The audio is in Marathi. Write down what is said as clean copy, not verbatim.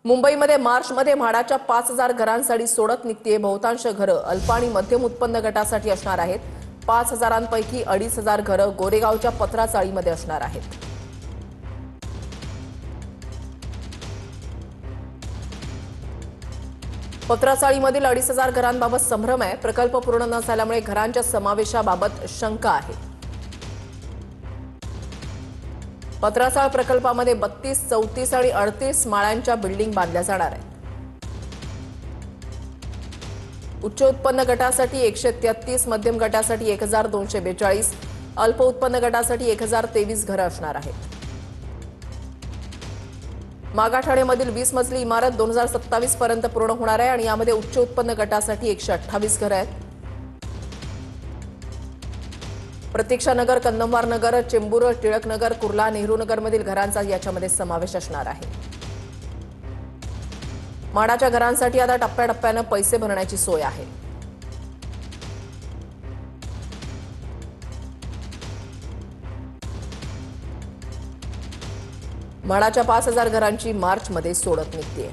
मुंबईमध्ये मार्चमध्ये म्हाडाच्या 5,000 घरांसाठी सोडत निघते। बहुतांश घरं अल्प आणि मध्यम उत्पन्न गटासाठी असणार आहेत। 5,000 पैकी 2,500 घरं गोरेगावच्या पत्रा चाळीमध्ये असणार आहेत। पत्रा चाळीमधील 2,500 घरांबाबत संभ्रम आहे। प्रकल्प पूर्ण न झाल्यामुळे घरांच्या समावेशाबाबत शंका आहे। पत्राचाळ प्रकल्पामध्ये 32, 34 आणि 38 माळ्यांच्या बिल्डिंग बांधल्या जाणार आहेत। उच्च उत्पन्न गटासाठी 133, मध्यम गटासाठी 1,242, अल्प उत्पन्न गटासाठी 1,023 घरं असणार आहेत। मागाठाण्यामधील 20 मजली इमारत 2027 पर्यंत पूर्ण होणार आहे आणि यामध्ये उच्च उत्पन्न गटासाठी 128 घरं आहेत। प्रतीक्षानगर, कंदमवार नगर, चेंबूर, टिळक नगर, कुर्ला, नेहरू नगर मधील घरांचा याच्यामध्ये समावेश असणार आहे। म्हाडाच्या घरांसाठी आता टप्प्याटप्प्याने पैसे भरण्याची सोय आहे। म्हाडाच्या 5,000 घरांची मार्चमध्ये सोडत निघते।